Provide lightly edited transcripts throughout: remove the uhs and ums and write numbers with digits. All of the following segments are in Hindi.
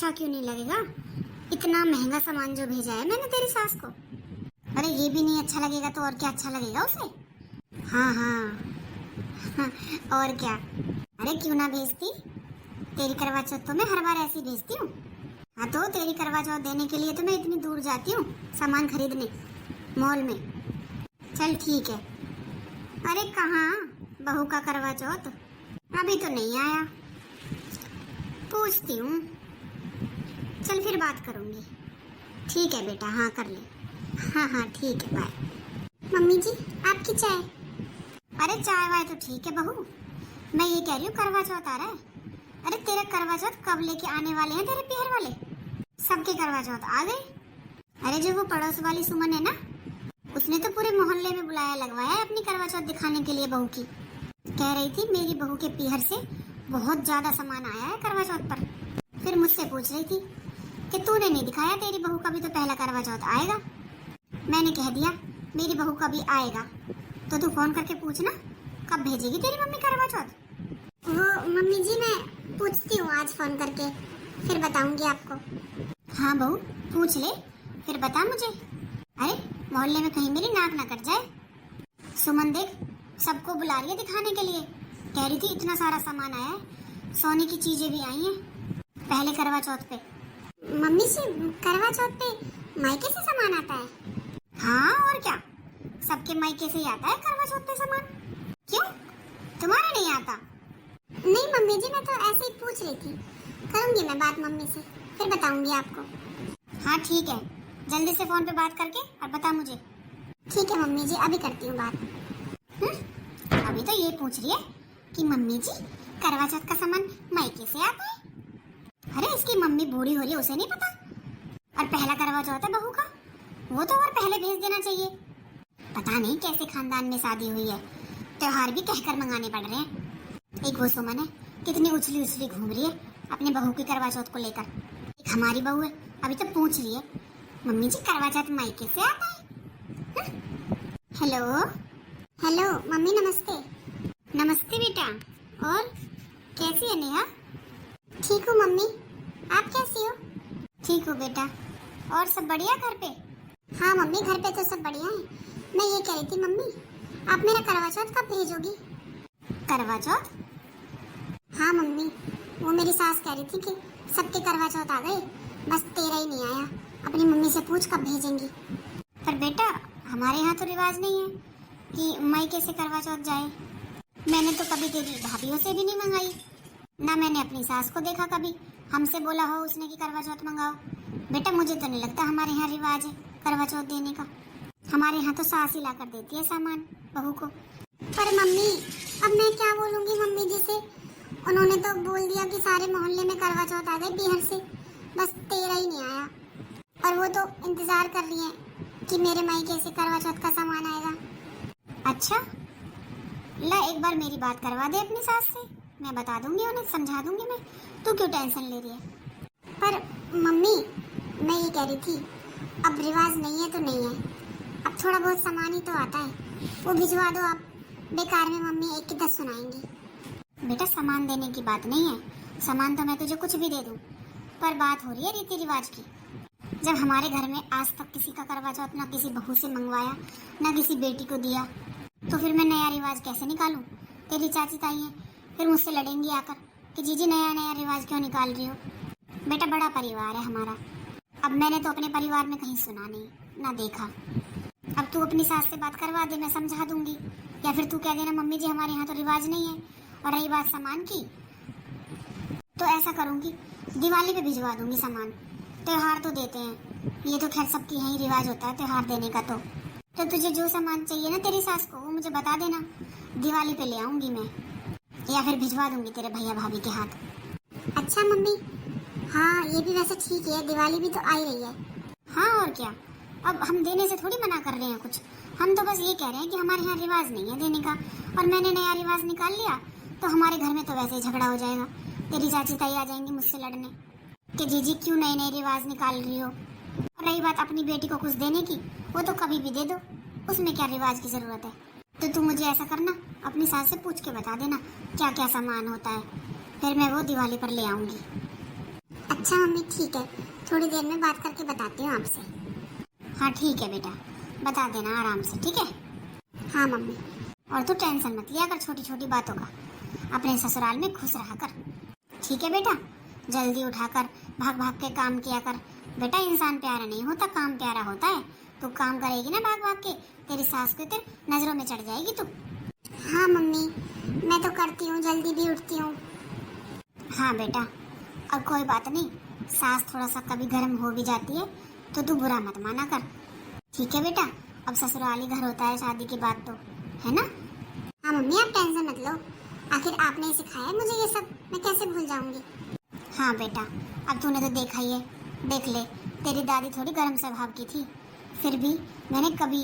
अच्छा क्यों नहीं लगेगा? इतना महंगा सामान जो भेजा है मैंने तेरी सास को। अरे ये भी नहीं अच्छा लगेगा तो और क्या अच्छा लगेगा उसे? हाँ हाँ, और क्या। अरे क्यों ना भेजती, तेरी करवा चौथ तो मैं हर बार ऐसी भेजती हूँ। हाँ तो तेरी करवा चौथ देने के लिए तो मैं इतनी दूर जाती हूँ सामान खरीदने मॉल में। चल ठीक है। अरे कहाँ बहू का करवा चौथ? अभी तो नहीं आया, पूछती हूँ। चल फिर बात करूँगी। ठीक है बेटा, हाँ कर ले। हाँ हाँ ठीक है, बाय। मम्मी जी आपकी चाय। अरे चाय वाय तो ठीक है बहू, मैं ये कह रही हूँ करवा चौथ आ रहा है। अरे तेरा करवा चौथ कब लेके आने वाले हैं तेरे पीहर वाले? सबके करवा चौथ आ गए। अरे जो वो पड़ोस वाली सुमन है ना, उसने तो पूरे मोहल्ले में बुलाया लगवाया है अपनी करवा चौथ दिखाने के लिए बहू की। कह रही थी मेरी बहू के पीहर से बहुत ज्यादा सामान आया है करवा चौथ पर। फिर मुझसे पूछ रही थी कि तूने नहीं दिखाया, तेरी बहू का भी तो पहला करवा चौथ आएगा। मैंने कह दिया मेरी बहू का भी आएगा, तो तू फोन करके पूछना कब भेजेगी तेरी मम्मी करवा चौथ। वो मम्मी जी मैं पूछती हूँ आज फोन करके, फिर बताऊंगी आपको। हाँ बहू पूछ ले, फिर बता मुझे। अरे मोहल्ले में कहीं मेरी नाक ना कट जाए। सुमन देख सबको बुला रही है दिखाने के लिए, कह रही थी इतना सारा सामान आया है, सोने की चीजें भी आई हैं पहले करवा चौथ पे। मम्मी जी करवा चौथ पे मायके से सामान आता है? हाँ और क्या, सबके मायके से ही आता है करवा चौथ पे सामान। क्यों तुम्हारा नहीं आता? नहीं मम्मी जी मैं तो ऐसे ही पूछ रही थी, करूंगी मैं बात मम्मी से, फिर बताऊंगी आपको। हाँ ठीक है, जल्दी से फोन पे बात करके और बता मुझे। ठीक है मम्मी जी अभी करती हूँ बात। अभी तो ये पूछ रही है कि मम्मी जी करवा चौथ का सामान मायके से आता है। अरे इसकी मम्मी बूढ़ी हो रही है, उसे नहीं पता? और पहला करवा चौथ है बहू का, वो तो और पहले भेज देना चाहिए। पता नहीं कैसे खानदान में शादी हुई है, त्योहार भी कहकर मंगाने पड़ रहे हैं। एक वो सुमन है कितनी उछली उछली घूम रही है अपने बहू की करवा चौथ को लेकर। एक हमारी बहू है अभी तो पूछ रही है मम्मी जी करवा चौथ मायके से आता है। हेलो हेलो मम्मी नमस्ते। नमस्ते बेटा, और कैसी है नेहा? ठीक हूँ मम्मी, आप कैसी हो? ठीक हूँ बेटा, और सब बढ़िया घर पे? हाँ मम्मी घर पे तो सब बढ़िया है। मैं ये कह रही थी मम्मी आप मेरा करवा चौथ कब भेजोगी? करवा चौथ? हाँ मम्मी, वो मेरी सास कह रही थी कि सबके करवा चौथ आ गए, बस तेरा ही नहीं आया, अपनी मम्मी से पूछ कब भेजेंगी। पर बेटा हमारे यहाँ तो रिवाज नहीं है कि मायके से करवा चौथ जाए। मैंने तो कभी तेरी भाभीयों से भी नहीं मंगाई, ना मैंने अपनी सास को देखा कभी हमसे बोला हो उसने कि करवा चौथ मंगाओ। बेटा मुझे तो नहीं लगता हमारे यहाँ रिवाज है करवा चौथ देने का। हमारे यहाँ तो सास ही ला कर देती है सामान बहू को। पर मम्मी अब मैं क्या बोलूँगी मम्मी जी से, उन्होंने तो बोल दिया कि सारे मोहल्ले में करवा चौथ आ गए पीहर से, बस तेरा ही नहीं आया। और वो तो इंतजार कर रही है कि मेरे मायके से करवा चौथ का सामान आएगा। अच्छा ला एक बार मेरी बात करवा दे अपनी सास से, मैं बता दूंगी उन्हें, समझा दूंगी मैं, तू क्यों टेंशन ले रही है? पर मम्मी मैं ये कह रही थी अब रिवाज नहीं है तो नहीं है, अब थोड़ा बहुत सामान ही तो आता है, वो भिजवा दो आप, बेकार में मम्मी एक की 10 सुनाएंगी। बेटा सामान देने की बात नहीं है, सामान तो मैं तुझे कुछ भी दे दूं, पर बात हो रही है रीति रिवाज की। जब हमारे घर में आज तक किसी का करवा चौथ ना किसी बहू से मंगवाया ना किसी बेटी को दिया, तो फिर मैं नया रिवाज कैसे निकालूं? तेरी चाची ताई है फिर मुझसे लड़ेंगी आकर कि जीजी नया नया रिवाज क्यों निकाल रही हो। बेटा बड़ा परिवार है हमारा, अब मैंने तो अपने परिवार में कहीं सुना नहीं ना देखा। अब तू अपनी सास से बात करवा दे, मैं समझा दूंगी, या फिर तू कह देना मम्मी जी हमारे यहाँ तो रिवाज नहीं है। और रही बात सामान की, तो ऐसा करूंगी दिवाली पे भिजवा दूंगी सामान, त्योहार तो देते हैं, ये तो खैर सबकी यही रिवाज होता है त्योहार देने का। तो तुझे जो सामान चाहिए ना तेरी सास को वो मुझे बता देना, दिवाली पे ले आऊंगी मैं, या फिर भिजवा दूंगी तेरे भैया भाभी के हाथ। अच्छा मम्मी, हाँ ये भी वैसे ठीक है, दिवाली भी तो आ ही रही है। हाँ और क्या, अब हम देने से थोड़ी मना कर रहे हैं कुछ, हम तो बस ये कह रहे हैं कि हमारे यहाँ रिवाज नहीं है देने का, और मैंने नया रिवाज निकाल लिया तो हमारे घर में तो वैसे ही झगड़ा हो जाएगा। तेरी चाची ताई आ जाएंगी मुझसे लड़ने कि जीजी क्यों नए नए रिवाज निकाल रही हो। और रही बात अपनी बेटी को कुछ देने की, वो तो कभी भी दे दो, उसमें क्या रिवाज की जरूरत है। तो तू मुझे ऐसा करना, अपनी सास से पूछ के बता देना क्या क्या सामान होता है, फिर मैं वो दिवाली पर ले आऊंगी। अच्छा मम्मी ठीक है, थोड़ी देर में बात करके बताती हूँ आपसे। हाँ ठीक है बेटा, बता देना आराम से, ठीक है। हाँ मम्मी। और तू टेंशन मत लिया कर छोटी छोटी बातों का, अपने ससुराल में खुश रहा कर, ठीक है बेटा। जल्दी उठाकर भाग भाग के काम किया कर बेटा, इंसान प्यारा नहीं होता, काम प्यारा होता है। तू काम करेगी ना भाग भाग के, तेरी सास को तेरे नजरों में चढ़ जाएगी तू। हाँ मम्मी, मैं तो करती हूँ, जल्दी भी उठती हूँ। हाँ बेटा, अब कोई बात नहीं, सास थोड़ा सा कभी गर्म हो भी जाती है तो तू बुरा मत माना कर, ठीक है बेटा। अब ससुराली घर होता है शादी के बाद तो, है ना। हाँ मम्मी आप टेंशन मत लो, आखिर आपने ही सिखाया है मुझे ये सब, मैं कैसे भूल जाऊंगी। हाँ बेटा, अब तूने तो देखा ही है, देख ले, तेरी दादी थोड़ी गर्म स्वभाव की थी, फिर भी मैंने कभी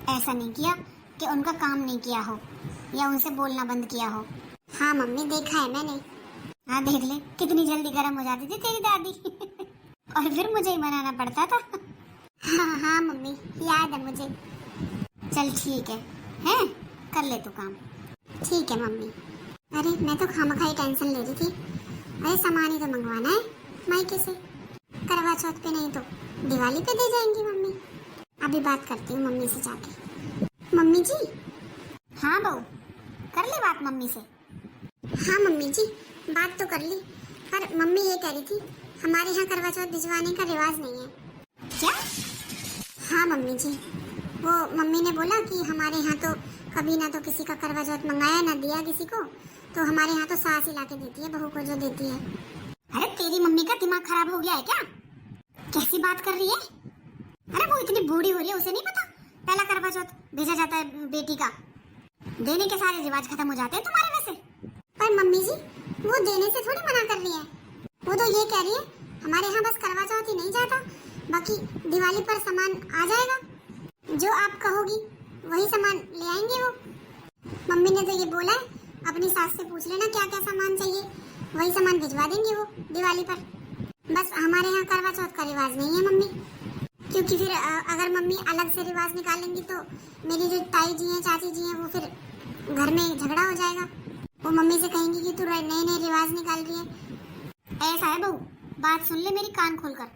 ऐसा नहीं किया कि उनका काम नहीं किया हो या उनसे बोलना बंद किया हो। हाँ मम्मी देखा है मैंने। हाँ देख ले, कितनी जल्दी गर्म हो जाती थी तेरी दादी और फिर मुझे ही मनाना पड़ता था। हाँ हाँ मम्मी याद है मुझे। चल ठीक है कर ले तू काम। ठीक है मम्मी। अरे मैं तो खामखा ही टेंशन ले रही थी, अरे सामान ही तो मंगवाना है मायके से, करवा चौथ पे नहीं तो दिवाली पे दे जाएंगी मम्मी। अभी बात करती हूँ मम्मी से जाके। मम्मी जी। हाँ बहू, कर ले बात मम्मी से। हाँ मम्मी जी बात तो कर ली, पर मम्मी ये कह रही थी हमारे यहाँ करवा चौथ भिजवाने का रिवाज नहीं है। क्या? हाँ मम्मी जी, वो मम्मी ने बोला कि हमारे यहाँ तो कभी ना तो किसी का करवा चौथ मंगाया ना दिया किसी को, तो हमारे यहाँ तो सास ही लाके देती है बहू को जो देती है। अरे तेरी मम्मी का दिमाग खराब हो गया है क्या? कैसी बात कर रही है? अरे वो इतनी बूढ़ी हो रही है, उसे नहीं पता पहला करवा चौथ भेजा जाता है बेटी का, देने के सारे रिवाज खत्म हो जाते हैं तुम्हारे वैसे। पर मम्मी जी वो देने से थोड़ी मना कर रही है, वो तो ये कह रही है हमारे यहाँ बस करवा चौथ ही नहीं जाता, बाकी दिवाली पर सामान आ जाएगा, जो आप कहोगी वही सामान ले आएंगे वो। मम्मी ने तो ये बोला है अपनी सास से पूछ लेना क्या क्या सामान चाहिए, वही सामान भिजवा देंगे वो दिवाली पर। बस हमारे यहाँ करवा चौथ का रिवाज नहीं है मम्मी, क्योंकि फिर अगर मम्मी अलग से रिवाज निकालेंगी तो मेरी जो ताई जी हैं चाची जी हैं वो फिर घर में झगड़ा हो जाएगा, वो मम्मी से कहेंगी कि तू नए नए रिवाज निकाल रही है। ऐसा है बहू, बात सुन ले मेरी कान खोलकर,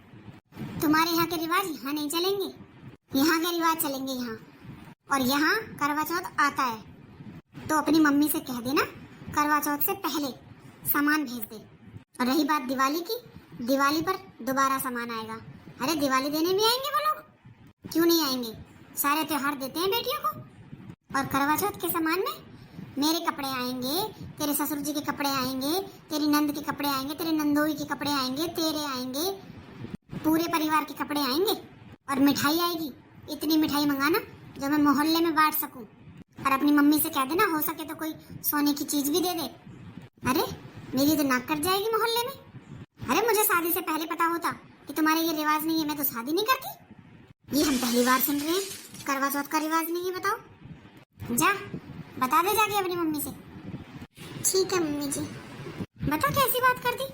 तुम्हारे यहाँ के रिवाज यहाँ नहीं चलेंगे, यहाँ के रिवाज चलेंगे यहाँ। और यहाँ करवा चौथ आता है तो अपनी मम्मी से कह देना करवा चौथ से पहले सामान भेज दे। और रही बात दिवाली की, दिवाली पर दोबारा सामान आएगा। अरे दिवाली देने भी आएंगे वो लोग, क्यों नहीं आएंगे, सारे त्योहार देते हैं बेटियों को। और करवा चौथ के सामान में मेरे कपड़े आएंगे, तेरे ससुर जी के कपड़े आएंगे, तेरी नंद के कपड़े आएंगे, तेरे नंदोई के कपड़े आएंगे, तेरे आएंगे, पूरे परिवार के कपड़े आएंगे। और मिठाई आएगी, इतनी मिठाई मंगाना जो मैं मोहल्ले में बांट सकूं। और अपनी मम्मी से कह देना हो सके तो कोई सोने की चीज भी दे दे। अरे मेरी तो नाक कट जाएगी मोहल्ले में। अरे मुझे शादी से पहले पता होता कि तुम्हारे ये रिवाज नहीं है, मैं तो शादी नहीं करती। ये हम पहली बार सुन रहे हैं करवा चौथ का रिवाज नहीं है। बताओ, जा बता दे जाके अपनी मम्मी से। ठीक है मम्मी जी। बता कैसी बात कर दी,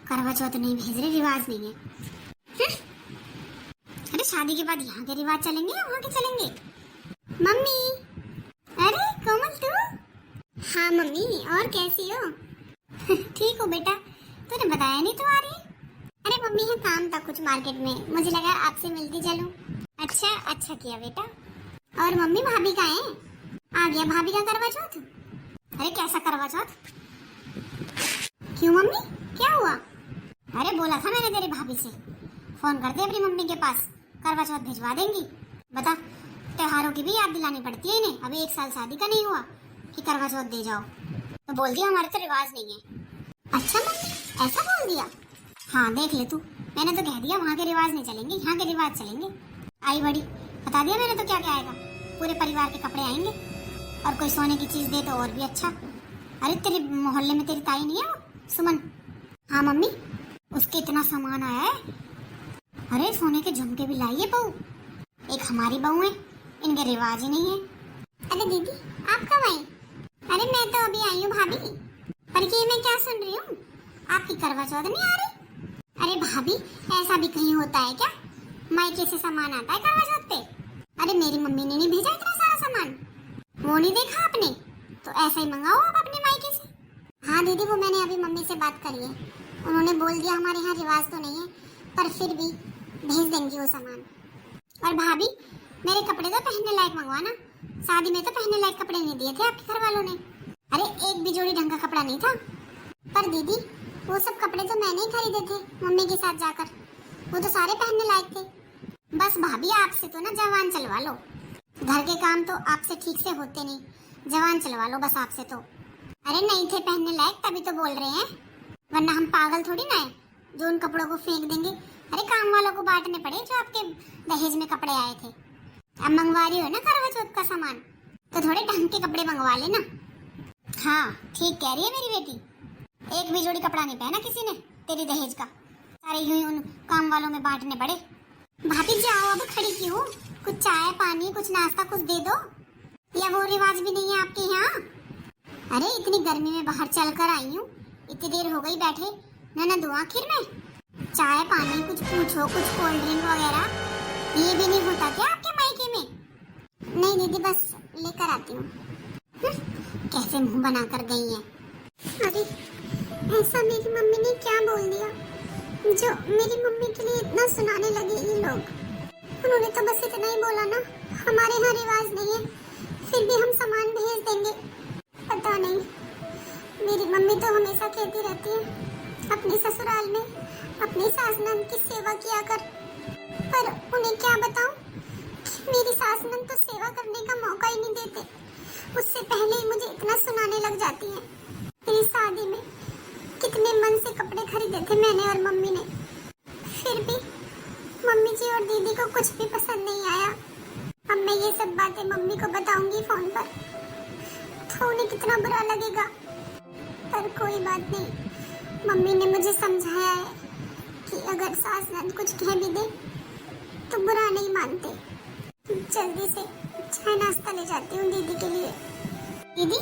करवा चौथ नहीं भेज रहे, रिवाज नहीं है। अरे शादी के बाद यहाँ के रिवाज चलेंगे या वहाँ के चलेंगे? मम्मी। अरे कोमल तू? हाँ मम्मी, और कैसी हो? ठीक हो बेटा, तूने बताया नहीं तू आ रही है। अरे मम्मी है काम था कुछ मार्केट में, मुझे लगा आपसे मिलती चलूं। अच्छा किया बेटा। और मम्मी भाभी कहाँ है? आ गया भाभी का करवा चौथ। अरे कैसा करवा चौथ? क्यों मम्मी क्या हुआ? अरे बोला था मैंने तेरी भाभी से, फोन कर दे अपनी मम्मी के पास, करवा चौथ भिजवा देंगी। बता, त्योहारों की भी याद दिलानी पड़ती है इन्हें, अभी 1 साल शादी का नहीं हुआ कि करवा चौथ दे जाओ। तो बोल दिया हमारे तो रिवाज नहीं है। अच्छा मम्मी ऐसा बोल दिया? हाँ देख ले तू, मैंने तो कह दिया वहाँ के रिवाज नहीं चलेंगे, यहाँ के रिवाज चलेंगे। आई बड़ी, बता दिया मैंने तो क्या क्या आएगा, पूरे परिवार के कपड़े आएंगे और कोई सोने की चीज दे तो और भी अच्छा। अरे तेरे मोहल्ले में तेरी ताई नहीं है वो सुमन? हाँ मम्मी, उसके इतना सामान आया है। अरे सोने के झुमके भी लाई है बहू, एक हमारी बहू है, इनके रिवाज ही नहीं है। अरे दीदी आप कब आई? अरे मैं तो अभी आई हूँ भाभी। पर ये मैं क्या सुन रही हूँ, आपकी करवा चौथ नहीं आ रही? अरे भाभी ऐसा भी कहीं होता है क्या, मायके से सामान आता है करवा चौथ पे? अरे मेरी मम्मी ने नहीं भेजा इतना सारा सामान, वो नहीं देखा आपने? तो ऐसा ही मंगाओ आप अपने मायके से। हाँ दीदी वो मैंने अभी मम्मी से बात करी है, उन्होंने बोल दिया हमारे यहाँ रिवाज तो नहीं है, पर फिर भी भेज देंगी वो सामान। और भाभी, मेरे कपड़े तो पहनने लायक मंगवाना, शादी में तो पहनने लायक कपड़े नहीं दिए थे आपके घर वालों ने। अरे एक भी जोड़ी ढंग का कपड़ा नहीं था। पर दीदी, वो सब कपड़े तो मैंने ही खरीदे थे मम्मी के साथ जाकर, वो तो सारे पहनने लायक थे। बस भाभी, आपसे तो ना जवान चलवा लो, घर के काम तो आपसे ठीक से होते नहीं, जवान चलवा लो बस आपसे तो। अरे नहीं थे पहनने लायक तभी तो बोल रहे हैं, वरना हम पागल थोड़ी ना है जो उन कपड़ों को फेंक देंगे। अरे काम वालों को बांटने पड़े जो आपके दहेज में कपड़े आए थे। अब मंगवा रही हो ना करवा चौथ का सामान, तो थोड़े ढंग के कपड़े मंगवा लेना। हाँ ठीक कह रही है मेरी बेटी, एक भी जोड़ी कपड़ा नहीं पहना किसी ने तेरी दहेज का, सारे यूं ही उन काम वालों में बांटने पड़े। भाभी जाओ, अब खड़ी क्यों, कुछ चाय पानी कुछ नाश्ता कुछ दे दो, या वो रिवाज भी नहीं है आपके यहाँ? अरे इतनी गर्मी में बाहर चल कर आई हूँ, इतनी देर हो गई बैठे, ना दो आखिर में चाय पानी कुछ पूछो, कुछ कोल्ड ड्रिंक वगैरह, ये भी नहीं होता क्या आपके मायके में? नहीं दीदी, बस लेकर आती हूँ। कैसे मुंह बना कर गई है। अरे ऐसा मेरी मम्मी ने क्या बोल दिया जो मेरी मम्मी के लिए इतना सुनाने लगे ये लोग? उन्होंने तो बस इतना ही बोला ना, हमारे यहाँ रिवाज नहीं है, फिर भी हम सामान भेज देंगे। पता नहीं, मेरी मम्मी तो हमेशा कहती रहती है अपने ससुराल में अपनी सास नंद की सेवा किया कर, पर उन्हें क्या बताऊं, मेरी सास नंद तो सेवा करने का मौका ही नहीं देते, उससे पहले ही मुझे इतना सुनाने लग जाती है। मेरी शादी में कितने मन से कपड़े खरीदे थे मैंने और मम्मी ने, फिर भी मम्मी जी और दीदी को कुछ भी पसंद नहीं आया। अब मैं ये सब बातें मम्मी को बताऊंगी फोन पर, तो उन्हें कितना बुरा लगेगा। पर कोई बात नहीं, मम्मी ने मुझे समझाया है कि अगर सास नंद कुछ कह भी दे तो बुरा नहीं मानते। जल्दी से चाय नाश्ता ले जाती हूँ दीदी के लिए। दीदी,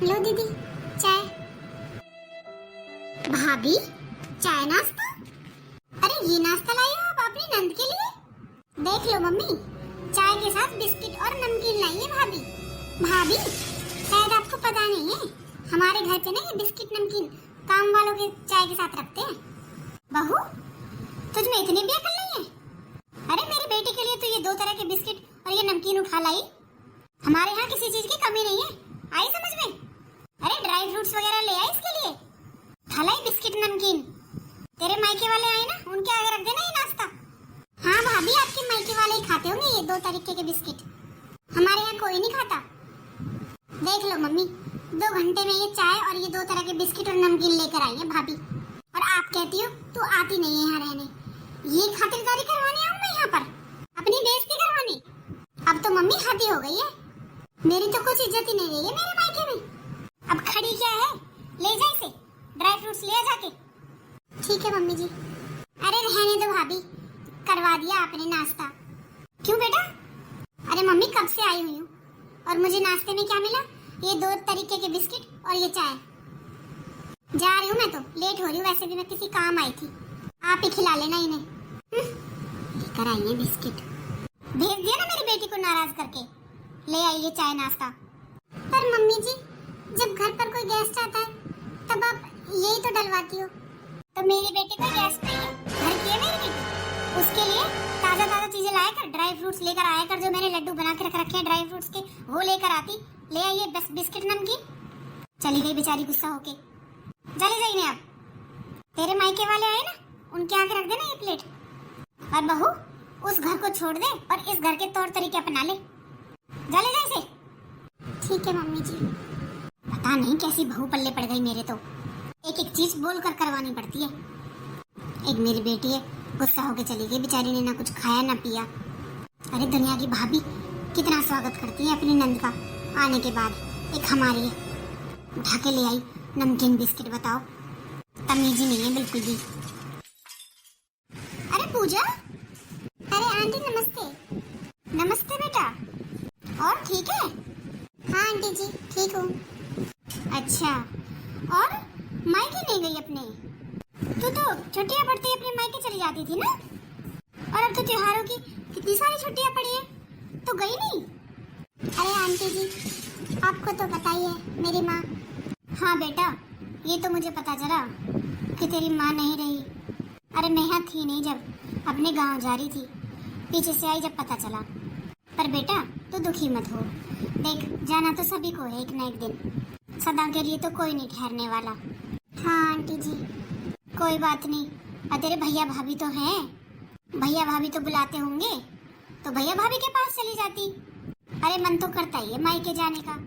लो दीदी चाय। भाभी, चाय नाश्ता? अरे ये नाश्ता लाई हो आप अपनी नंद के लिए? देख लो मम्मी, चाय के साथ बिस्किट और नमकीन लाई है भाभी। भाभी, शायद आपको पता नहीं है, हमारे घर पे ना ये बिस्किट नमकीन काम वालों के चाय के साथ रखते हैं। बहू, तुझ में इतनी भी अकल नहीं है? अरे मेरी बेटी के लिए तो ये 2 तरह के बिस्किट और ये नमकीन उठा लाई। हमारे यहाँ किसी चीज की कमी नहीं है, आई समझ में? अरे ड्राई फ्रूट्स वगैरह ले आई इसके लिए, उठा लाई बिस्किट नमकीन। तेरे मायके वाले आए ना, उनके आगे रख देना ये नाश्ता। हाँ भाभी, आपके मायके वाले ही खाते होंगे ये 2 तरीके के बिस्किट, हमारे यहाँ कोई नहीं खाता। देख लो मम्मी, 2 घंटे में ये चाय और ये 2 तरह के बिस्किट और नमकीन लेकर आई है भाभी, और आप कहती हो तू आती नहीं है यहाँ रहने। ये खातिरदारी करवाने आऊँ मैं यहाँ पर, अपनी बेइज्जती करवाने? अब तो मम्मी हाथी हो गई है, मेरी तो कुछ इज्जत ही नहीं रही है मेरे मायके में। अब खड़ी क्या है, ले जा इसे, ड्राई फ्रूट्स ले जाके। ठीक है मम्मी जी। अरे रहने दो भाभी, करवा दिया आपने नाश्ता। क्यों बेटा? अरे मम्मी कब से आई हुई हूँ और मुझे नाश्ते में क्या मिला? ये 2 तरीके के बिस्किट और ये चाय। जा रही हूँ मैं तो, लेट हो रही हूँ, वैसे भी मैं किसी काम आई थी, आप ही खिला लेना इन्हें। लेकर आई है बिस्किट, भेज दिया ना मेरी बेटी को नाराज करके, ले आई ये चाय नाश्ता। पर मम्मी जी, जब घर पर कोई गेस्ट आता है तब आप यही तो डलवाती हो। तो मेरी बेटी कोई गेस्ट नहीं है, घर की है मेरी बेटी, उसके लिए ताजा ताजा चीजें लाया कर, ड्राई फ्रूट्स लेकर आया कर, जो मैंने लड्डू बना के रख रखे हैं ड्राई फ्रूट्स के, वो लेकर आती। ले आइए बस बिस्किट नमकीन। चली गई बेचारी गुस्सा होके, चले जाइए आप। तेरे मायके वाले आए ना, उनके आगे रख देना ये प्लेट। और बहू, उस घर को छोड़ दे और इस घर के तौर तरीके अपना ले, चले जा इसे। ठीक है मम्मी जी। पता नहीं कैसी बहू पल्ले पड़ गई मेरे, तो एक एक चीज बोल कर करवानी पड़ती है। एक मेरी बेटी है, गुस्सा होके चली गई बेचारी ने, ना कुछ खाया ना पिया। अरे दुनिया की भाभी कितना स्वागत करती है अपनी नंद का आने के बाद, एक हमारी है, उठा के ले आई नमकीन बिस्किट। बताओ, तमीज ही नहीं है बिल्कुल भी। अरे पूजा, अरे आंटी नमस्ते। नमस्ते बेटा, और ठीक है? हाँ आंटी जी ठीक हूँ। अच्छा, और मायके नहीं गई अपने? तू तो छुट्टियाँ पड़ती अपने मायके चली जाती थी ना, और अब तो त्योहारों की कितनी सारी छुट्टियाँ पड़ी है, तो गई नहीं? अरे आंटी जी, आपको तो पता ही है मेरी माँ। हाँ बेटा, ये तो मुझे पता चला, कि तेरी माँ नहीं रही। अरे मैं यहाँ थी नहीं जब, अपने गांव जा रही थी, पीछे से आई जब पता चला। पर बेटा तू दुखी मत हो, देख जाना तो सभी को है एक ना एक दिन, सदा के लिए तो कोई नहीं ठहरने वाला। हाँ आंटी जी, कोई बात नहीं। और तेरे भैया भाभी तो हैं, भैया भाभी तो बुलाते होंगे, तो भैया भाभी के पास चली जाती। अरे मन तो करता ही है मायके जाने का,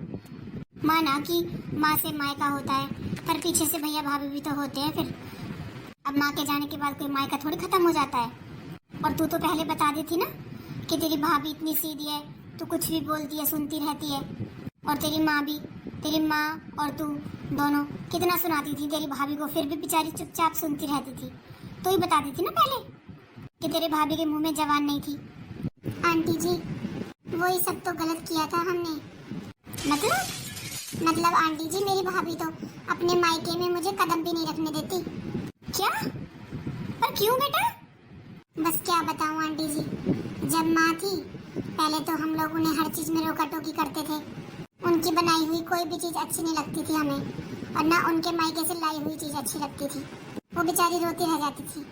माना कि माँ से मायका होता है, पर पीछे से भैया भाभी भी तो होते हैं। फिर अब माँ के जाने के बाद कोई मायका थोड़ी खत्म हो जाता है। और तू तो पहले बता दी थी ना कि तेरी भाभी इतनी सीधी है, तू कुछ भी बोलती है सुनती रहती है। और तेरी माँ भी, तेरी माँ और तू दोनों कितना सुनाती थी तेरी भाभी को, फिर भी बेचारी चुपचाप सुनती रहती थी। तो ही बता दी थी ना पहले कि तेरे भाभी के मुंह में जवान नहीं थी। आंटी जी वही सब तो गलत किया था हमने। मतलब आंटी जी मेरी भाभी तो अपने मायके में मुझे कदम भी नहीं रखने देती। क्या? पर क्यों बेटा? बस क्या बताऊं आंटी जी, जब माँ थी पहले तो हम लोग उन्हें हर चीज में रोका टोकी करते थे। उनकी बनाई हुई कोई भी चीज अच्छी नहीं लगती थी हमें, और ना उनके मायके से लाई हुई चीज अच्छी लगती थी। वो बेचारी रोती रह जाती थी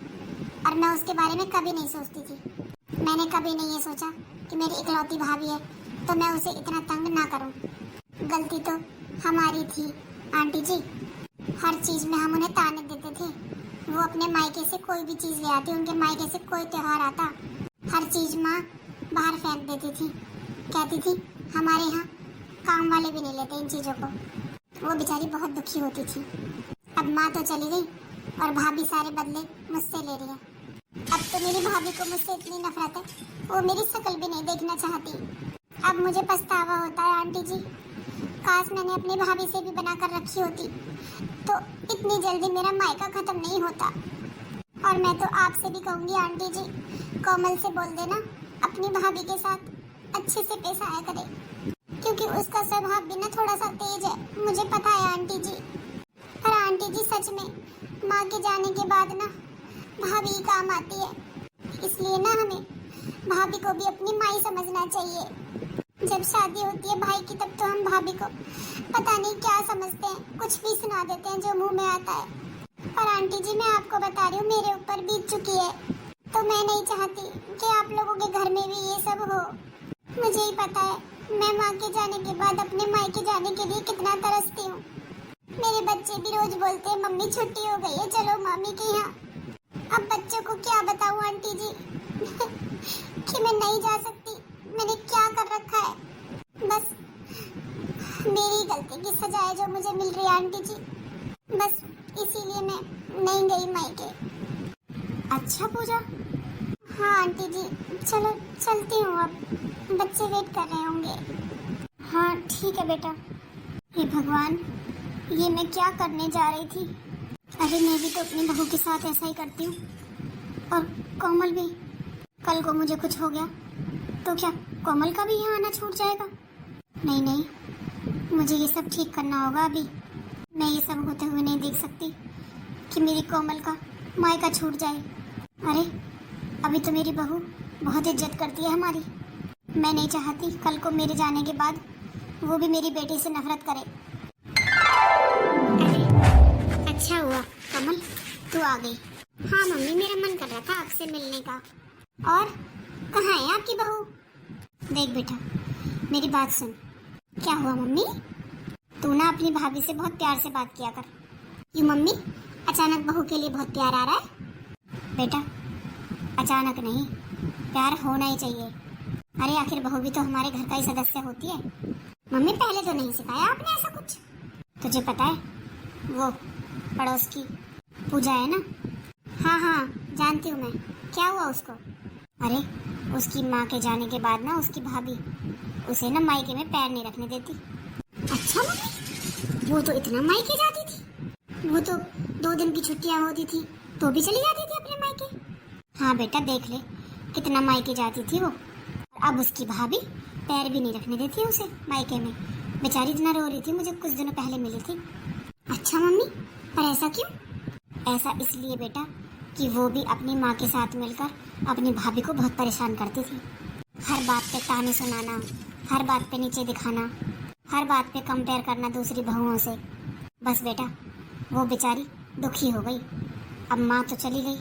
और मैं उसके बारे में कभी नहीं सोचती थी। मैंने कभी नहीं ये सोचा कि मेरी इकलौती भाभी है तो मैं उसे इतना तंग ना करूं। गलती तो हमारी थी आंटी जी, हर चीज में हम उन्हें ताने देते थे। वो अपने मायके से कोई भी चीज ले आती, उनके मायके से कोई त्योहार आता, हर चीज माँ बाहर फेंक देती थी। कहती थी हमारे यहाँ काम वाले भी नहीं लेते इन चीजों को। वो बेचारी बहुत दुखी होती थी। अब माँ तो चली गई और भाभी सारे बदले मुझसे ले रही है। अब तो मेरी भाभी को मुझसे इतनी नफरत है, वो मेरी शक्ल भी नहीं देखना चाहती। अब मुझे पछतावा होता है आंटी जी, काश मैंने अपनी भाभी से भी बना कर रखी होती तो इतनी जल्दी मेरा मायका खत्म नहीं होता। और मैं तो आपसे भी कहूँगी आंटी जी, कोमल से बोल देना अपनी भाभी के साथ अच्छे से पेश आया करे, क्योंकि उसका स्वभाव भी ना थोड़ा सा तेज है, मुझे पता है आंटी जी। पर आंटी जी सच में माँ के जाने के बाद ना भाभी ही काम आती है, इसलिए ना हमें भाभी को भी अपनी माँ ही समझना चाहिए। जब शादी होती है भाई की तब तो हम भाभी को पता नहीं क्या समझते हैं, कुछ भी सुना देते हैं जो मुंह में आता है। पर आंटी जी मैं आपको बता रही हूँ मेरे ऊपर बीत चुकी है, तो मैं नहीं चाहती कि आप लोगों के घर में भी ये सब हो। मुझे ही पता है मैं माँ के जाने के बाद अपने मायके जाने के लिए कितना तरसती हूँ। मेरे बच्चे भी रोज बोलते हैं मम्मी छुट्टी हो गई है चलो मामी के यहाँ। अब बच्चों को क्या बताऊँ आंटी जी कि मैं नहीं जा सकती, मैंने क्या कर रखा है। बस मेरी गलती की सजा है जो मुझे मिल रही है आंटी जी, बस इसीलिए मैं नहीं गई मायके। अच्छा पूजा? हाँ आंटी जी, चलो चलती हूँ, अब बच्चे वेट कर रहे होंगे। हाँ ठीक है बेटा। हे भगवान, ये मैं क्या करने जा रही थी। अरे मैं भी तो अपनी बहू के साथ ऐसा ही करती हूँ, और कोमल भी। कल को मुझे कुछ हो गया तो क्या कोमल का भी यहाँ आना छूट जाएगा? नहीं नहीं, मुझे ये सब ठीक करना होगा। अभी मैं ये सब होते हुए नहीं देख सकती कि मेरी कोमल का मायका छूट जाए। अरे अभी तो मेरी बहू बहुत इज्जत करती है हमारी, मैं नहीं चाहती कल को मेरे जाने के बाद वो भी मेरी बेटी से नफरत करे। अरे अच्छा हुआ कमल तू आ गई। हाँ मम्मी, मेरा मन कर रहा था आपसे मिलने का। और कहाँ है आपकी बहू? देख बेटा मेरी बात सुन। क्या हुआ मम्मी? तू ना अपनी भाभी से बहुत प्यार से बात किया कर। क्यों मम्मी, अचानक बहू के लिए बहुत प्यार आ रहा है? बेटा अचानक नहीं, प्यार होना ही चाहिए। अरे आखिर बहू भी तो हमारे घर का ही सदस्य होती है। मम्मी पहले तो नहीं सिखाया आपने ऐसा कुछ। तुझे पता है वो पड़ोस की पूजा है ना? हाँ हाँ जानती हूँ मैं। क्या हुआ उसको? अरे उसकी माँ के जाने के बाद ना उसकी भाभी उसे ना मायके में पैर नहीं रखने देती। अच्छा मम्मी, वो तो इतना मायके जाती थी, वो तो 2 दिन की छुट्टियाँ होती थी तो भी चली जाती थी अपने मायके। हाँ बेटा देख ले कितना मायके जाती थी वो, अब उसकी भाभी पैर भी नहीं रखने देती उसे मायके में। बेचारी इतना रो रही थी, मुझे कुछ दिनों पहले मिली थी। अच्छा मम्मी, पर ऐसा क्यों? ऐसा इसलिए बेटा कि वो भी अपनी माँ के साथ मिलकर अपनी भाभी को बहुत परेशान करती थी। हर बात पे ताने सुनाना, हर बात पे नीचे दिखाना, हर बात पे कंपेयर करना दूसरी बहुओं से। बस बेटा वो बेचारी दुखी हो गई अब माँ तो चली गई,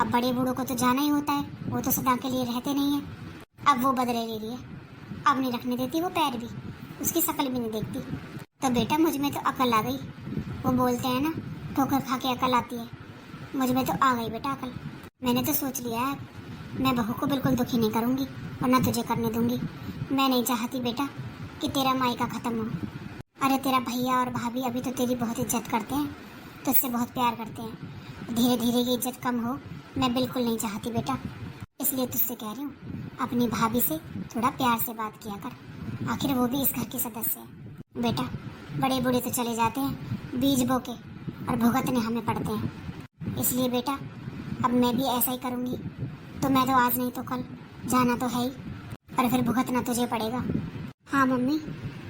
अब बड़े बूढ़ों को तो जाना ही होता है, वो तो सदा के लिए रहते नहीं हैं। अब वो बदले ले रही है, अब नहीं रखने देती वो पैर भी, उसकी शक्ल भी नहीं देखती। तो बेटा मुझ में तो अकल आ गई, वो बोलते हैं ना ठोकर खा के अकल आती है, मुझ में तो आ गई बेटा अकल। मैंने तो सोच लिया है मैं बहू को बिल्कुल दुखी नहीं करूँगी और ना तुझे करने दूंगी। मैं नहीं चाहती बेटा कि तेरा मायका ख़त्म हो। अरे तेरा भैया और भाभी अभी तो तेरी बहुत इज्जत करते हैं, तुझसे बहुत प्यार करते हैं, धीरे धीरे ये इज्जत कम हो मैं बिल्कुल नहीं चाहती बेटा। इसलिए तुझसे कह रही हूँ अपनी भाभी से थोड़ा प्यार से बात किया कर, आखिर वो भी इस घर की सदस्य है। बेटा बड़े बूढ़े तो चले जाते हैं बीज बो के और भुगतने हमें पड़ते हैं, इसलिए बेटा अब मैं भी ऐसा ही करूँगी। तो मैं तो आज नहीं तो कल जाना तो है ही, और फिर भुगतना तुझे पड़ेगा। हाँ मम्मी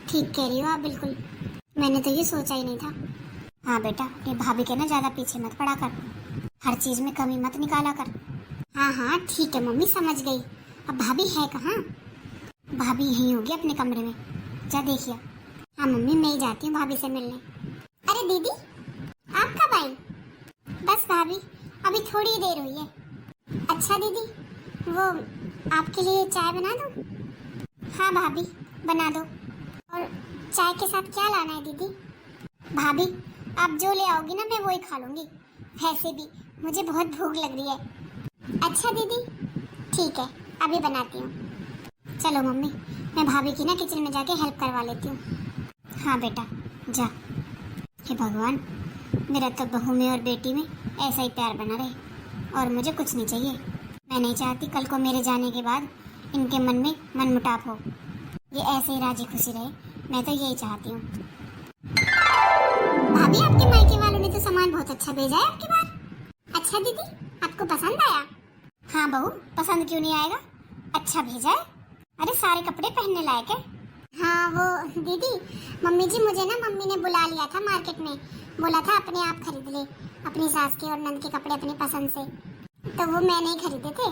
ठीक कह रही हो आप बिल्कुल, मैंने तो ये सोचा ही नहीं था। हाँ बेटा अपनी भाभी के ना ज़्यादा पीछे मत पड़ा कर, हर चीज़ में कमी मत निकाला कर। हाँ हाँ ठीक है मम्मी समझ गई। अब भाभी है कहाँ? भाभी यहीं होगी अपने कमरे में, जा देखिए। हाँ मम्मी मैं ही जाती हूँ भाभी से मिलने। अरे दीदी आप कब आई? बस भाभी अभी थोड़ी देर हुई है। अच्छा दीदी वो आपके लिए चाय बना दूँ? हाँ भाभी बना दो। और चाय के साथ क्या लाना है दीदी? भाभी आप जो ले आओगी ना मैं वही खा लूँगी, वैसे भी मुझे बहुत भूख लग रही है। अच्छा दीदी ठीक है अभी बनाती हूँ। चलो मम्मी मैं भाभी की ना किचन में जाके हेल्प करवा लेती हूँ। हाँ बेटा जा। हे भगवान मेरा तो बहू में और बेटी में ऐसा ही प्यार बना रहे और मुझे कुछ नहीं चाहिए। मैं नहीं चाहती कल को मेरे जाने के बाद इनके मन में मनमुटाव हो, ये ऐसे ही राजी खुशी रहे, मैं तो यही चाहती हूँ। भाभी आपके मायके वालों ने तो सामान बहुत अच्छा भेजा है आपकी बार। अच्छा दीदी आपको पसंद आया? हाँ बहू पसंद क्यों नहीं आएगा, अच्छा भेजा है। अरे सारे कपड़े पहनने लायक है। हाँ वो दीदी मम्मी जी मुझे ना मम्मी ने बुला लिया था मार्केट में, बोला था अपने आप खरीद ले अपनी सास के और नंद के कपड़े अपनी पसंद से, तो वो मैंने ही खरीदे थे।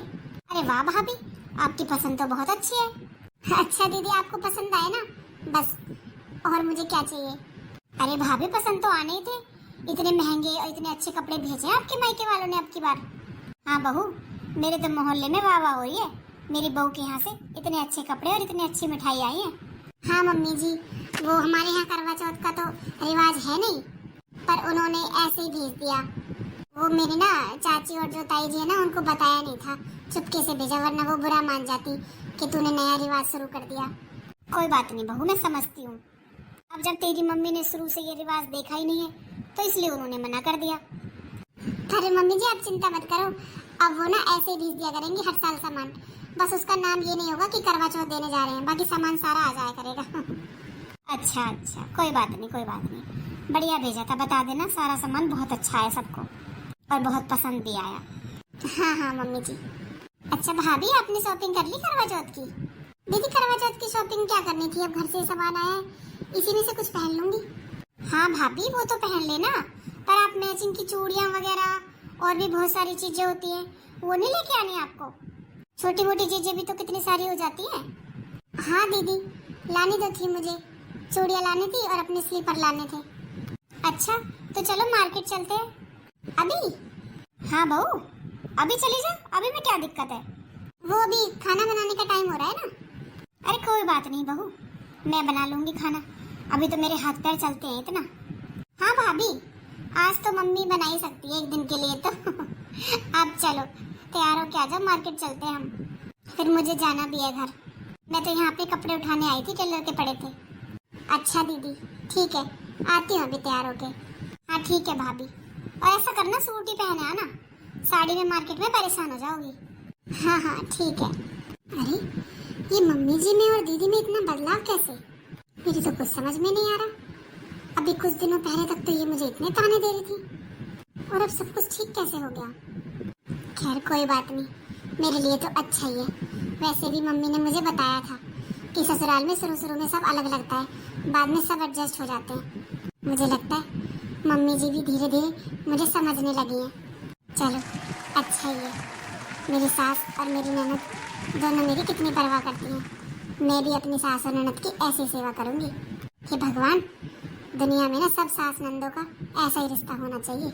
अरे वाह भाभी आपकी पसंद तो बहुत अच्छी है। अच्छा दीदी आपको पसंद आए ना बस, और मुझे क्या चाहिए? अरे भाभी पसंद तो आने ही थे, इतने महंगे और इतने अच्छे कपड़े भेजे हैं आपके मायके वालों ने अब की बार। हाँ बहू मेरे तो मोहल्ले में वाह वाह हो रही है, मेरी बहू के यहाँ से इतने अच्छे कपड़े और इतनी अच्छी मिठाई आई है। हाँ मम्मी जी वो हमारे यहाँ करवा चौथ का तो रिवाज है नहीं, पर उन्होंने ऐसे ही भेज दिया। वो मेरी ना चाची और जो ताई जी है ना उनको बताया नहीं था, चुपके से भेजा, वरना वो बुरा मान जाती कि तूने नया रिवाज शुरू कर दिया। कोई बात नहीं बहू मैं समझती हूँ, अब जब तेरी मम्मी ने शुरू से ये रिवाज देखा ही नहीं है तो इसलिए उन्होंने मना कर दिया। अरे मम्मी जी आप चिंता मत करो, अब वो ना ऐसे ही भेज दिया करेंगी हर साल सामान, बस उसका नाम ये नहीं होगा कि करवा चौथ देने जा रहे हैं, बाकी सामान सारा आ जाया करेगा। अच्छा अच्छा कोई बात नहीं कोई बात नहीं, बढ़िया भेजा था, बता देना सारा सामान बहुत अच्छा है सबको और बहुत पसंद भी आया। हाँ हाँ मम्मी जी। अच्छा भाभी आपने शॉपिंग कर ली करवा चौथ की? दीदी करवा चौथ की शॉपिंग क्या करनी थी, अब घर से सामान आया है इसी में से कुछ पहन लूंगी। हाँ भाभी वो तो पहन लेना, पर आप मैचिंग की चूड़ियाँ वगैरह और भी बहुत सारी चीजें होती हैं वो नहीं लेके आनी आपको? छोटी मोटी चीजें भी तो कितनी सारी हो जाती हैं। हाँ दीदी लानी तो थी मुझे, चूड़ियाँ लानी थी और अपने स्लीपर लाने थे। अच्छा तो चलो मार्केट चलते हैं। अभी? हाँ बहू अभी चली जा, अभी में क्या दिक्कत है? वो अभी खाना बनाने का टाइम हो रहा है ना। अरे कोई बात नहीं बहू मैं बना लूंगी खाना, अभी तो मेरे हाथ पैर चलते हैं इतना। हाँ भाभी आज तो मम्मी बना ही सकती है एक दिन के लिए तो। अब चलो तैयार हो के आ जाओ, मार्केट चलते हैं हम, फिर मुझे जाना भी है घर। मैं तो यहाँ पे कपड़े उठाने आई थी, टेलर के पड़े थे। अच्छा दीदी ठीक है आती हूँ अभी तैयार होके। हाँ ठीक है भाभी, और ऐसा करना सूट ही पहने आना, साड़ी में मार्केट में परेशान हो जाओगी। हाँ हाँ ठीक है। अरे ये मम्मी जी में और दीदी में इतना बदलाव कैसे, मेरी तो कुछ समझ में नहीं आ रहा। अभी कुछ दिनों पहले तक तो ये मुझे इतने ताने दे रही थी और अब सब कुछ ठीक कैसे हो गया। खैर कोई बात नहीं, मेरे लिए तो अच्छा ही है। वैसे भी मम्मी ने मुझे बताया था कि ससुराल में शुरू में सब अलग लगता है, बाद में सब एडजस्ट हो जाते हैं। मुझे लगता है मम्मी जी भी धीरे धीरे मुझे समझने लगी हैं। चलो अच्छा ही है, मेरी सास और मेरी ननद दोनों मेरी कितनी परवाह करती हैं। मैं भी अपनी सास और ननद की ऐसी सेवा करूँगी। हे भगवान दुनिया में ना सब सास नंदों का ऐसा ही रिश्ता होना चाहिए।